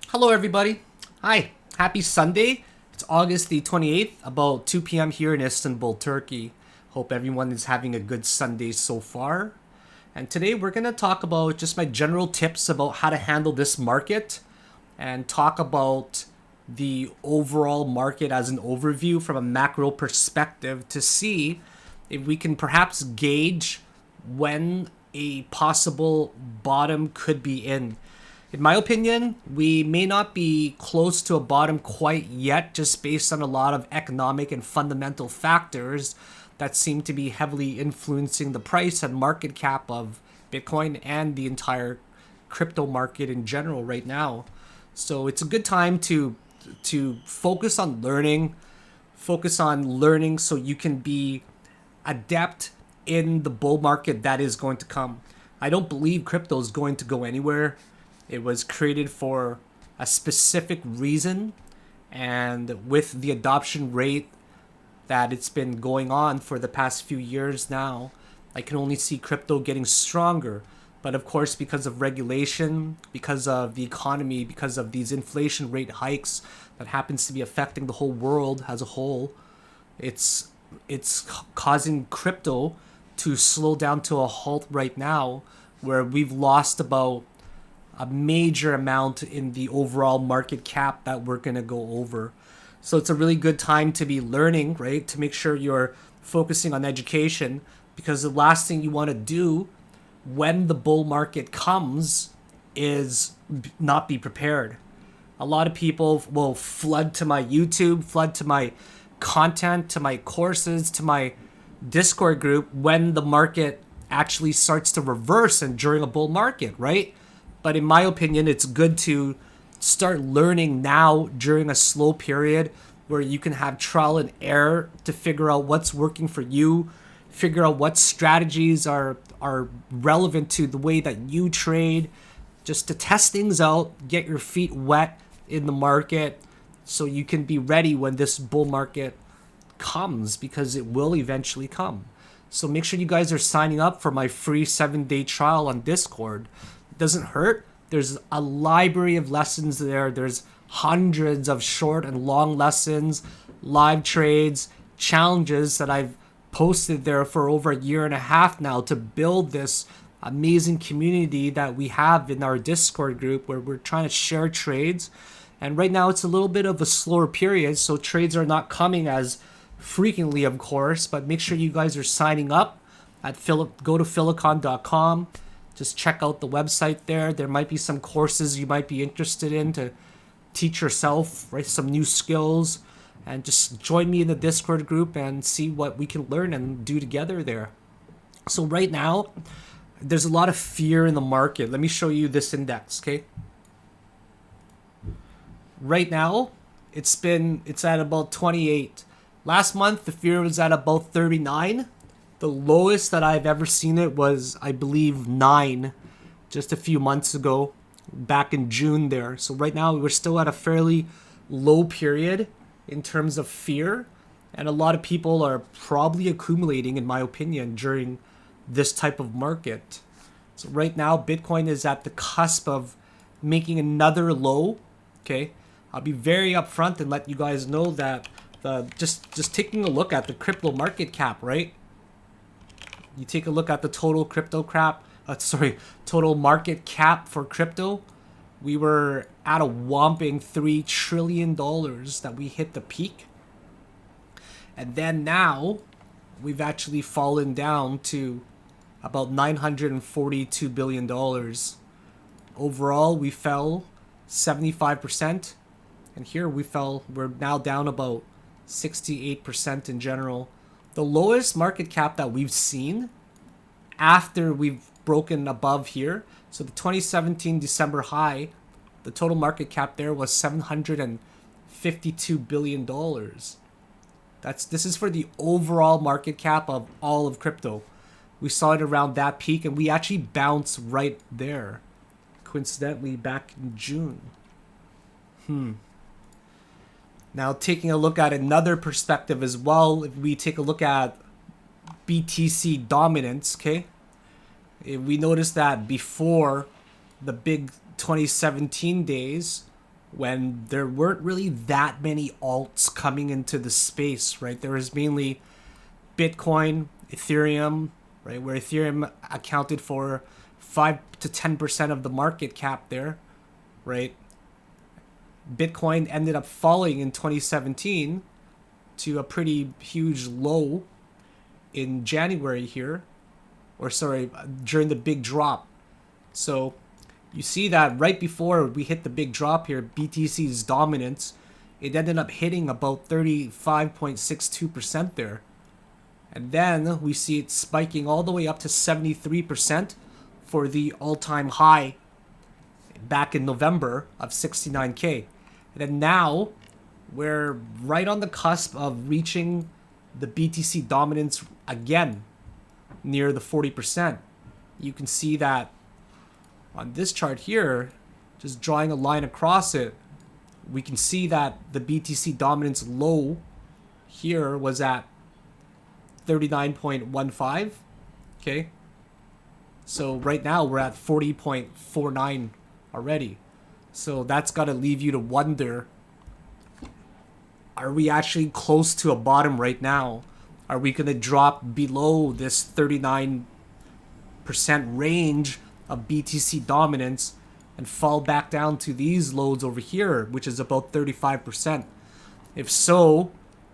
Hello, everybody. Hi. Happy Sunday. It's August the 28th, about 2 p.m. here in Istanbul, Turkey. Hope everyone is having a good Sunday so far. And today we're going to talk about just my general tips about how to handle this market and talk about the overall market as an overview from a macro perspective to see if we can perhaps gauge when a possible bottom could be in. In my opinion, we may not be close to a bottom quite yet, just based on a lot of economic and fundamental factors that seem to be heavily influencing the price and market cap of Bitcoin and the entire crypto market in general right now. So it's a good time to focus on learning so you can be adept in the bull market that is going to come. I don't believe crypto is going to go anywhere. It was created for a specific reason, and with the adoption rate that it's been going on for the past few years now, I can only see crypto getting stronger. But of course, because of regulation, because of the economy, because of these inflation rate hikes that happens to be affecting the whole world as a whole, it's causing crypto to slow down to a halt right now, where we've lost about a major amount in the overall market cap that we're going to go over. So it's a really good time to be learning, right? To make sure you're focusing on education, because the last thing you want to do when the bull market comes is not be prepared. A lot of people will flood to my YouTube, flood to my content, to my courses, to my Discord group when the market actually starts to reverse and during a bull market, right? But in my opinion, it's good to start learning now during a slow period where you can have trial and error to figure out what's working for you, figure out what strategies are relevant to the way that you trade, just to test things out, get your feet wet in the market so you can be ready when this bull market comes, because it will eventually come. So make sure you guys are signing up for my free 7-day trial on Discord. Doesn't hurt. There's a library of lessons there. There's hundreds of short and long lessons, live trades, challenges that I've posted there for over a year and a half now to build this amazing community that we have in our Discord group, where we're trying to share trades. And right now it's a little bit of a slower period, so trades are not coming as frequently, of course, but make sure you guys are signing up at go to philakone.com. Just check out the website there. There might be some courses you might be interested in to teach yourself, right, some new skills. And just join me in the Discord group and see what we can learn and do together there. So right now, there's a lot of fear in the market. Let me show you this index, okay? Right now, it's at about 28. Last month, the fear was at about 39. The lowest that I've ever seen it was, I believe, 9 just a few months ago, back in June there. So right now we're still at a fairly low period in terms of fear. And a lot of people are probably accumulating, in my opinion, during this type of market. So right now, Bitcoin is at the cusp of making another low. Okay, I'll be very upfront and let you guys know that just taking a look at the crypto market cap, right? You take a look at the total total market cap for crypto. We were at a whopping $3 trillion that we hit the peak. And then now we've actually fallen down to about $942 billion. Overall, we fell 75%. And here we're now down about 68% in general. The lowest market cap that we've seen after we've broken above here, so the 2017 December high, the total market cap there was $752 billion. This is for the overall market cap of all of crypto. We saw it around that peak, and we actually bounced right there, coincidentally back in June. Now, taking a look at another perspective as well, if we take a look at BTC dominance, okay, we noticed that before the big 2017 days, when there weren't really that many alts coming into the space, right? There was mainly Bitcoin, Ethereum, right? Where Ethereum accounted for 5 to 10% of the market cap there, right? Bitcoin ended up falling in 2017 to a pretty huge low in January here, or sorry, during the big drop. So you see that right before we hit the big drop here, BTC's dominance, it ended up hitting about 35.62% there. And then we see it spiking all the way up to 73% for the all-time high back in November of 69K. And then now we're right on the cusp of reaching the BTC dominance again, near the 40%. You can see that on this chart here, just drawing a line across it, we can see that the BTC dominance low here was at 39.15. Okay. So right now we're at 40.49 already. So that's got to leave you to wonder, are we actually close to a bottom right now? Are we going to drop below this 39% range of BTC dominance and fall back down to these lows over here, which is about 35%? If so,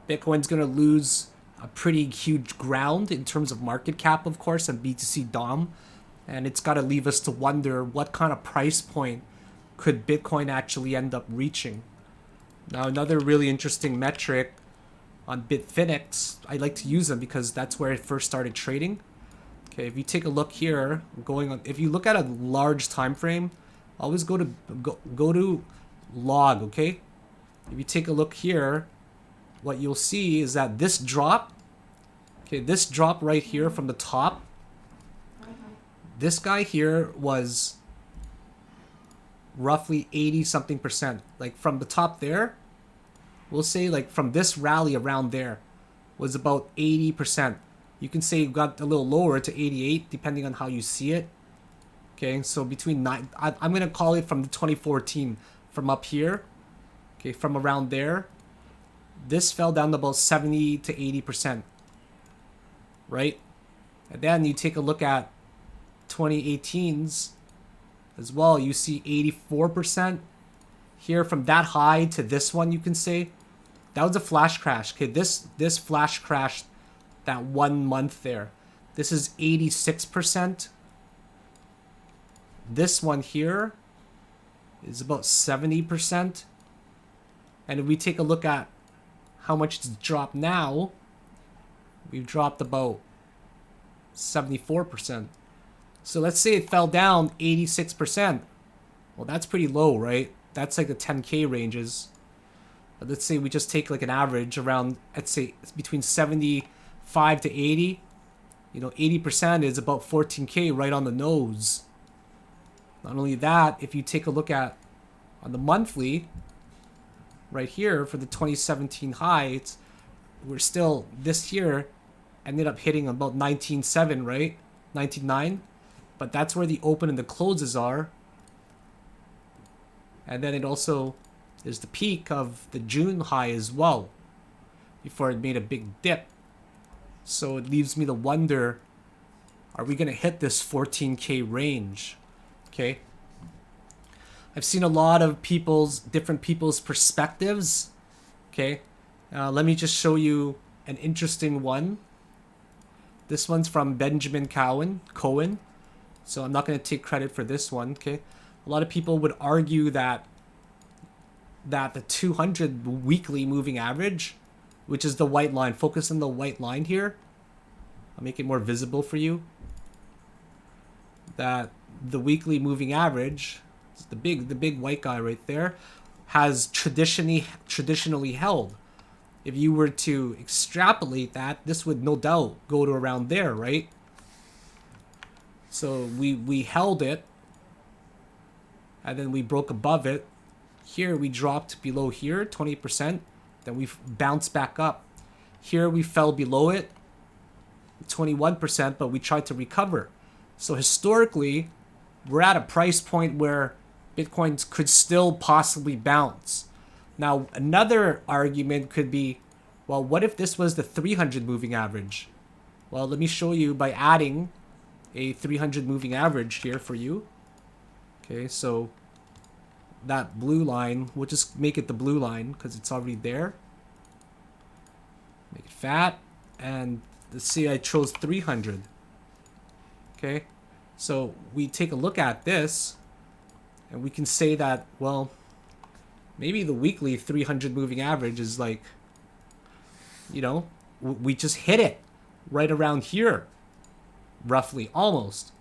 Bitcoin's going to lose a pretty huge ground in terms of market cap, of course, and BTC Dom. And it's got to leave us to wonder what kind of price point could Bitcoin actually end up reaching. Now, another really interesting metric on Bitfinex, I like to use them because that's where I first started trading. Okay, if you take a look here, if you look at a large time frame, always go to log, okay? If you take a look here, what you'll see is that this drop, okay, this drop right here from the top, this guy here was roughly 80 something percent. Like from the top there, we'll say like from this rally around there was about 80%. You can say it got a little lower to 88 depending on how you see it. Okay, so between I'm going to call it from the 2014, from up here, okay, from around there, this fell down to about 70 to 80%, right? And then you take a look at 2018's as well, you see 84%. Here from that high to this one, you can say that was a flash crash. Okay, this flash crashed that 1 month there. This is 86%. This one here is about 70%. And if we take a look at how much it's dropped now, we've dropped about 74%. So let's say it fell down 86%. Well, that's pretty low, right? That's like the 10K ranges. But let's say we just take like an average around, let's say it's between 75 to 80. You know, 80% is about 14K right on the nose. Not only that, if you take a look at on the monthly, right here for the 2017 high, we're still, this year ended up hitting about 19.7, right? 19.9. But that's where the open and the closes are. And then it also is the peak of the June high as well, before it made a big dip. So it leaves me to wonder, are we going to hit this 14K range? Okay. I've seen a lot of different people's perspectives. Okay. Let me just show you an interesting one. This one's from Benjamin Cohen. So I'm not going to take credit for this one. Okay. A lot of people would argue that the 200 weekly moving average, which is the white line, focus on the white line here. I'll make it more visible for you. That the weekly moving average, the big white guy right there, has traditionally held. If you were to extrapolate that, this would no doubt go to around there, right? So we held it, and then we broke above it. Here we dropped below here, 20%. Then we bounced back up. Here we fell below it, 21%, but we tried to recover. So historically, we're at a price point where Bitcoin could still possibly bounce. Now, another argument could be, well, what if this was the 300 moving average? Well, let me show you by adding a 300 moving average here for you. Okay, so that blue line, we'll just make it the blue line because it's already there. Make it fat, and let's see, I chose 300. Okay, so we take a look at this, and we can say that, well, maybe the weekly 300 moving average is like, you know, we just hit it right around here, roughly, almost.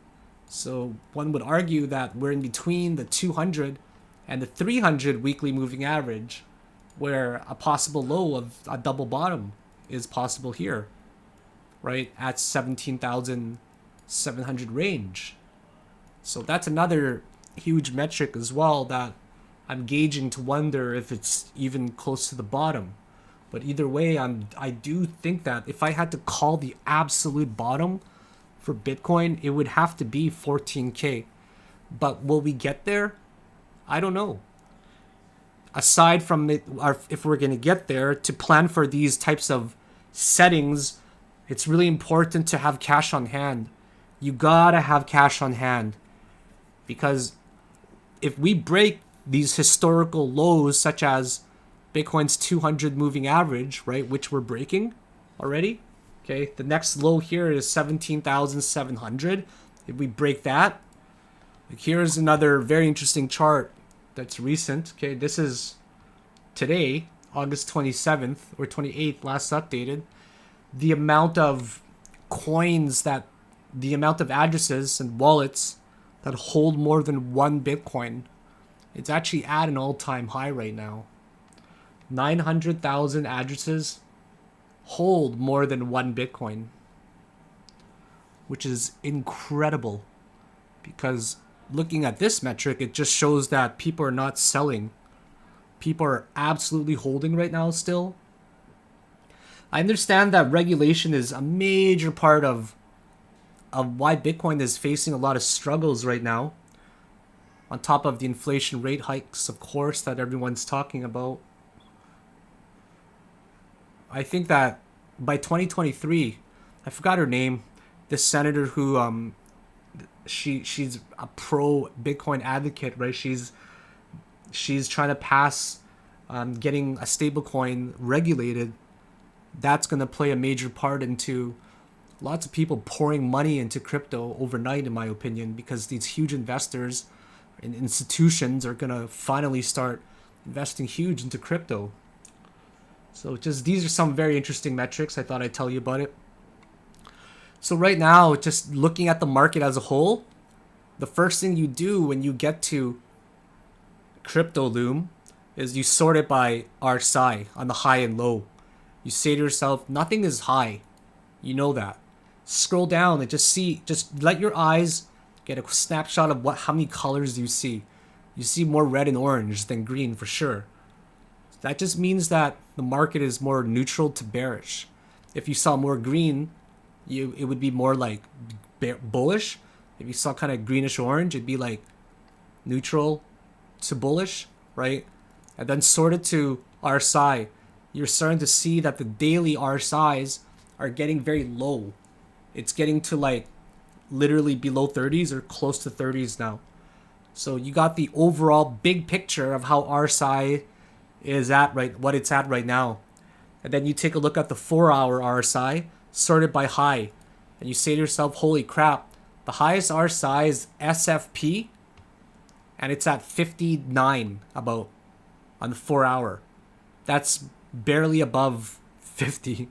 So one would argue that we're in between the 200 and the 300 weekly moving average, where a possible low of a double bottom is possible here, right, at 17,700 range. So that's another huge metric as well that I'm gauging to wonder if it's even close to the bottom. But either way, I do think that if I had to call the absolute bottom for Bitcoin, it would have to be 14K. But will we get there? I don't know. Aside from it, if we're going to get there, to plan for these types of settings, it's really important to have cash on hand. You gotta have cash on hand, because if we break these historical lows, such as Bitcoin's 200 moving average, right, which we're breaking already, okay, the next low here is 17,700. If we break that, like, here's another very interesting chart that's recent. Okay, this is today, August 27th or 28th, last updated. The amount of coins the amount of addresses and wallets that hold more than one Bitcoin, it's actually at an all-time high right now. 900,000 addresses hold more than one Bitcoin, which is incredible, because looking at this metric, it just shows that people are not selling. People are absolutely holding right now still. I understand that regulation is a major part of why Bitcoin is facing a lot of struggles right now, on top of the inflation rate hikes, of course, that everyone's talking about. I think that by 2023, I forgot her name, this senator who she's a pro Bitcoin advocate, right? She's trying to pass getting a stablecoin regulated. That's going to play a major part into lots of people pouring money into crypto overnight, in my opinion, because these huge investors and institutions are going to finally start investing huge into crypto. So just these are some very interesting metrics. I thought I'd tell you about it. So right now, just looking at the market as a whole, the first thing you do when you get to Crypto Loom is you sort it by RSI on the high and low. You say to yourself, nothing is high. You know that. Scroll down and just let your eyes get a snapshot of how many colors you see. You see more red and orange than green for sure. That just means that the market is more neutral to bearish. If you saw more green, it would be more like bullish. If you saw kind of greenish orange, it'd be like neutral to bullish, right? And then sorted to RSI, you're starting to see that the daily RSIs are getting very low. It's getting to like literally below 30s or close to 30s now. So you got the overall big picture of how RSI is at what it's at right now. And then you take a look at the 4-hour RSI sorted by high, and you say to yourself, holy crap, the highest RSI is SFP, and it's at 59 about on the 4-hour. That's barely above 50.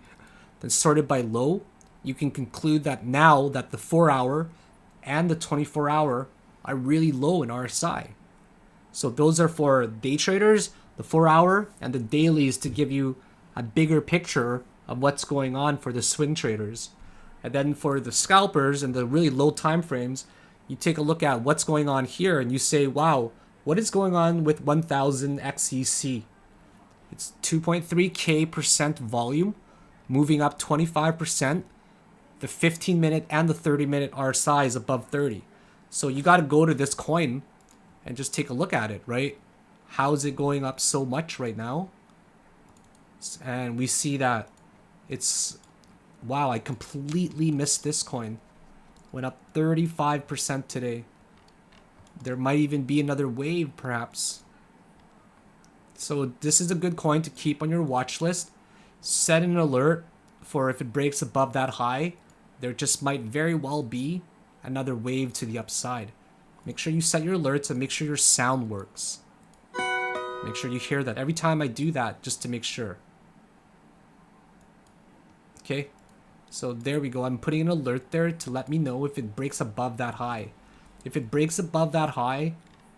Then sorted by low, you can conclude that now that the 4-hour and the 24-hour are really low in RSI. So those are for day traders, the 4-hour and the dailies, to give you a bigger picture of what's going on for the swing traders. And then for the scalpers and the really low time frames, you take a look at what's going on here and you say, wow, what is going on with 1000 XEC? It's 2.3K% volume, moving up 25%. The 15-minute and the 30-minute RSI is above 30. So you got to go to this coin and just take a look at it, right? How is it going up so much right now? And we see that it's, wow, I completely missed this coin. Went up 35% today. There might even be another wave, perhaps. So this is a good coin to keep on your watch list. Set an alert for if it breaks above that high. There just might very well be another wave to the upside. Make sure you set your alerts and make sure your sound works. Make sure you hear that every time I do that, just to make sure. Okay, so there we go. I'm putting an alert there to let me know if it breaks above that high. If it breaks above that high,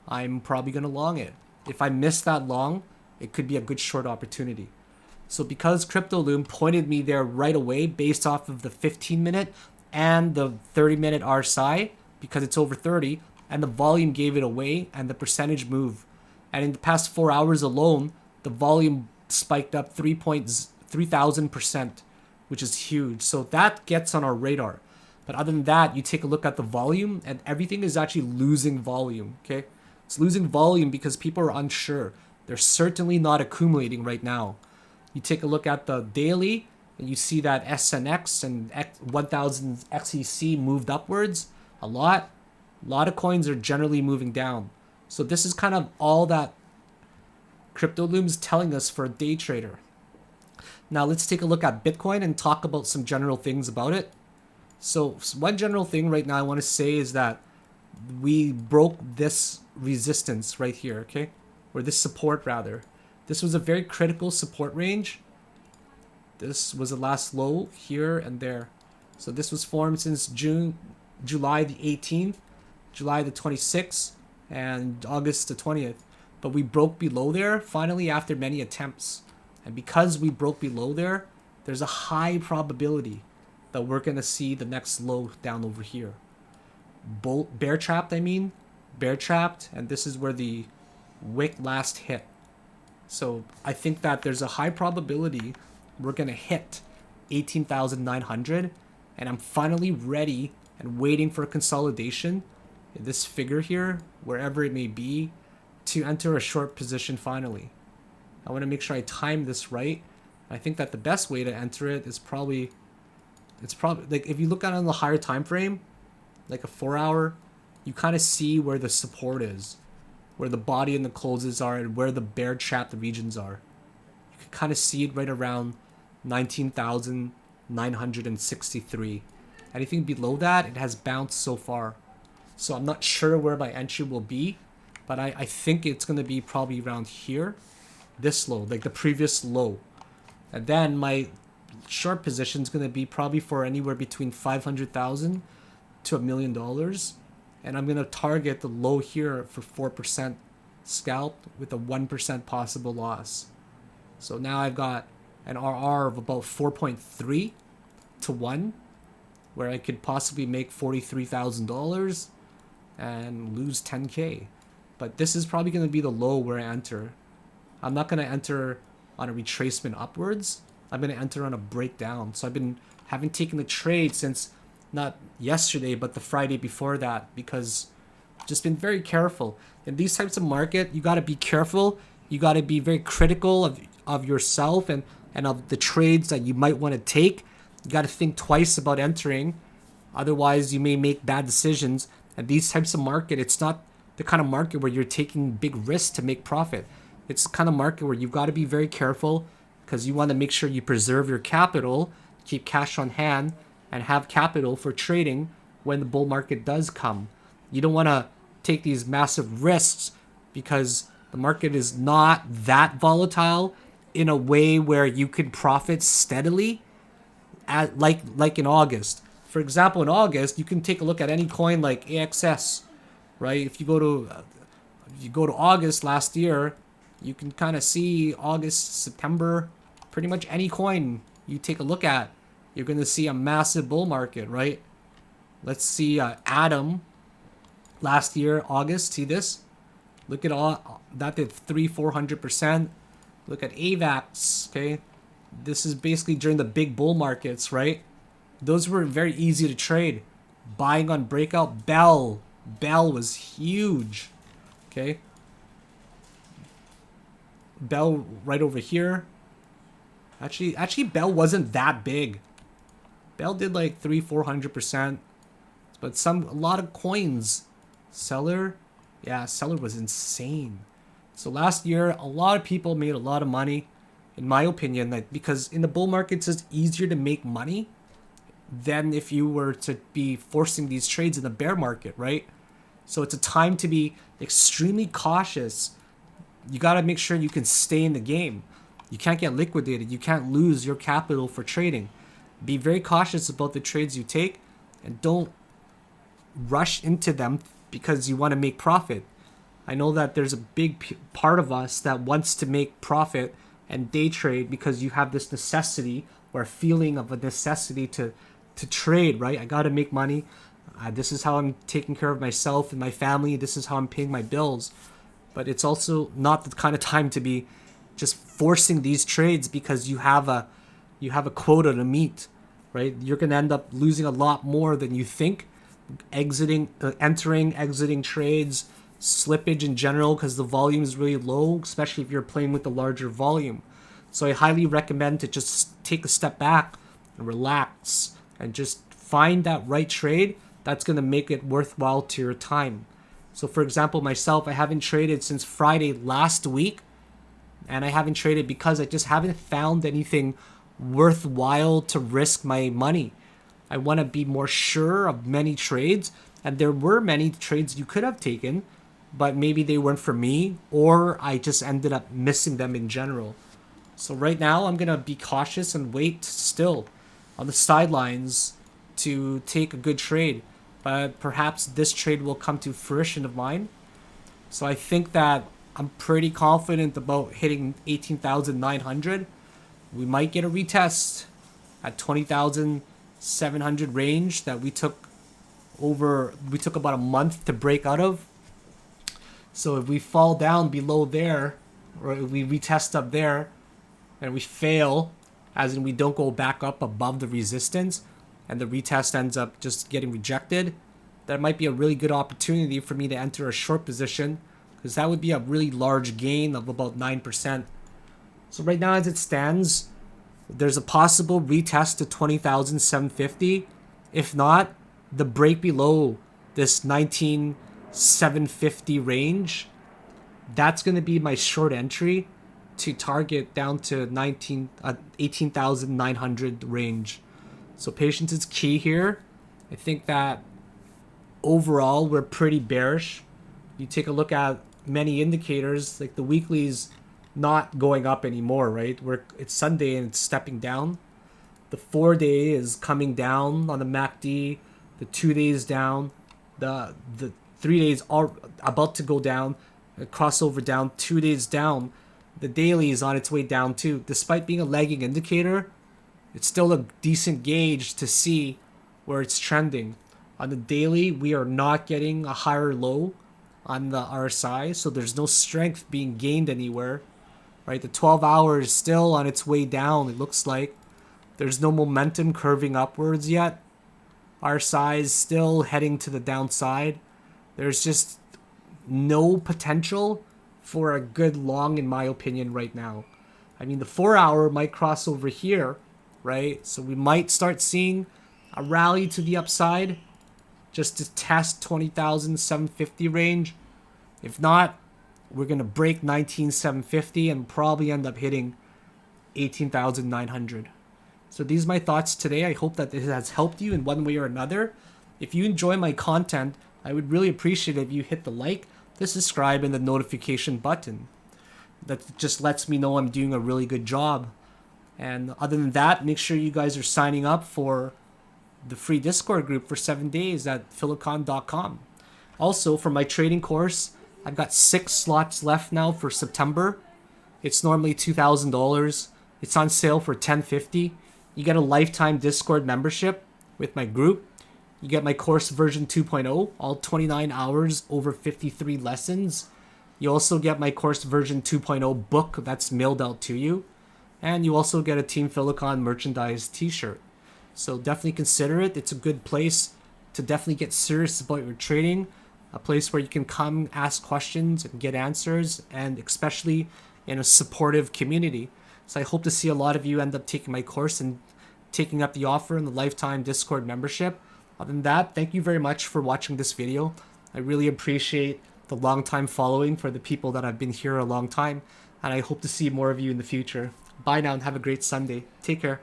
I'm probably going to long it. If I miss that long, it could be a good short opportunity. So because CryptoLoom pointed me there right away based off of the 15-minute and the 30-minute RSI, because it's over 30, and the volume gave it away and the percentage move. And in the past 4 hours alone, the volume spiked up 3,000%, which is huge. So that gets on our radar. But other than that, you take a look at the volume and everything is actually losing volume, okay? It's losing volume because people are unsure. They're certainly not accumulating right now. You take a look at the daily and you see that SNX and 1000 XEC moved upwards a lot. A lot of coins are generally moving down. So this is kind of all that CryptoLoom's telling us for a day trader. Now let's take a look at Bitcoin and talk about some general things about it. So one general thing right now I want to say is that we broke this resistance right here, okay? Or this support rather. This was a very critical support range. This was the last low here and there. So this was formed since July the 18th, July the 26th, and August the 20th. But we broke below there finally after many attempts. And because we broke below there, there's a high probability that we're going to see the next low down over here. Bear trapped, bear trapped, and this is where the wick last hit. So I think that there's a high probability we're going to hit 18,900, and I'm finally ready and waiting for a consolidation in this figure here, wherever it may be, to enter a short position finally. I want to make sure I time this right. I think that the best way to enter it is probably, like if you look at it on the higher time frame, like a 4 hour, you kind of see where the support is, where the body and the closes are, and where the bear trapped regions are. You can kind of see it right around 19,963. Anything below that, it has bounced so far. So I'm not sure where my entry will be, but I think it's going to be probably around here, this low, like the previous low. And then my short position is going to be probably for anywhere between 500,000 to $1 million. And I'm going to target the low here for 4% scalp with a 1% possible loss. So now I've got an RR of about 4.3 to 1, where I could possibly make $43,000 and lose 10K. But this is probably going to be the low where I enter. I'm not going to enter on a retracement upwards. I'm going to enter on a breakdown. So haven't taken the trade since not yesterday, but the Friday before that, because I've just been very careful. In these types of market, you got to be careful. You got to be very critical of yourself and of the trades that you might want to take. You got to think twice about entering. Otherwise, you may make bad decisions. And these types of market, it's not the kind of market where you're taking big risks to make profit. It's the kind of market where you've got to be very careful because you want to make sure you preserve your capital, keep cash on hand, and have capital for trading when the bull market does come. You don't want to take these massive risks because the market is not that volatile in a way where you can profit steadily, like in August. For example, in August, you can take a look at any coin like AXS, right? If you go to August last year, you can kind of see August, September, pretty much any coin you take a look at, you're going to see a massive bull market, right? Let's see Atom last year, August. See this? Look at all that did 400%. Look at AVAX, okay? This is basically during the big bull markets, right? Those were very easy to trade. Buying on breakout. Bell was huge. Okay. Bell right over here. Actually, Bell wasn't that big. Bell did like 400%, but a lot of coins. Seller, yeah, Seller was insane. So last year, a lot of people made a lot of money, in my opinion, that because in the bull market, it's just easier to make money than if you were to be forcing these trades in the bear market, right? So it's a time to be extremely cautious. You got to make sure you can stay in the game. You can't get liquidated. You can't lose your capital for trading. Be very cautious about the trades you take and don't rush into them because you want to make profit. I know that there's a big part of us that wants to make profit and day trade because you have this necessity or a feeling of a necessity to trade, right? I got to make money. This is how I'm taking care of myself and my family. This is how I'm paying my bills. But it's also not the kind of time to be just forcing these trades because you have a quota to meet, right? You're going to end up losing a lot more than you think. Entering, exiting trades, slippage in general because the volume is really low, especially if you're playing with a larger volume. So I highly recommend to just take a step back and relax and just find that right trade that's going to make it worthwhile to your time. So for example, myself, I haven't traded since Friday last week, and I haven't traded because I just haven't found anything worthwhile to risk my money. I want to be more sure of many trades, and there were many trades you could have taken, but maybe they weren't for me, or I just ended up missing them in general. So right now, I'm going to be cautious and wait still on the sidelines to take a good trade. But perhaps this trade will come to fruition of mine. So I think that I'm pretty confident about hitting 18,900. We might get a retest at 20,700 range that we took about a month to break out of. So if we fall down below there, or if we retest up there, and we fail, as in we don't go back up above the resistance, and the retest ends up just getting rejected, that might be a really good opportunity for me to enter a short position, because that would be a really large gain of about 9%. So right now as it stands, there's a possible retest to 20,750. If not, the break below this 19,750 range, that's going to be my short entry to target down to 18,900 range. So patience is key here. I think that overall we're pretty bearish. You take a look at many indicators, like the weekly's not going up anymore, right? It's Sunday and it's stepping down. The 4-day is coming down on the MACD. The 2 days down. The 3 days are about to go down. A crossover down. 2 days down. The daily is on its way down too. Despite being a lagging indicator, it's still a decent gauge to see where it's trending. On the daily, we are not getting a higher low on the RSI, so there's no strength being gained anywhere. Right? The 12 hour is still on its way down, it looks like. There's no momentum curving upwards yet. RSI is still heading to the downside. There's just no potential for a good long, in my opinion, right now. I mean, the 4 hour might cross over here, right? So we might start seeing a rally to the upside just to test 20,750 range. If not, we're going to break 19,750 and probably end up hitting 18,900. So these are my thoughts today. I hope that this has helped you in one way or another. If you enjoy my content, I would really appreciate it if you hit the like, the subscribe, and the notification button. That just lets me know I'm doing a really good job. And other than that, make sure you guys are signing up for the free Discord group for 7 days at philakone.com. Also, for my trading course, I've got 6 slots left now for September. It's normally $2,000. It's on sale for $1,050. You get a lifetime Discord membership with my group. You get my course version 2.0, all 29 hours over 53 lessons. You also get my course version 2.0 book that's mailed out to you. And you also get a Team Philakone merchandise t-shirt. So definitely consider it. It's a good place to definitely get serious about your trading. a place where you can come ask questions and get answers, and especially in a supportive community. So I hope to see a lot of you end up taking my course and taking up the offer in the lifetime Discord membership. Other than that, thank you very much for watching this video. I really appreciate the long time following for the people that have been here a long time, and I hope to see more of you in the future. Bye now and have a great Sunday. Take care.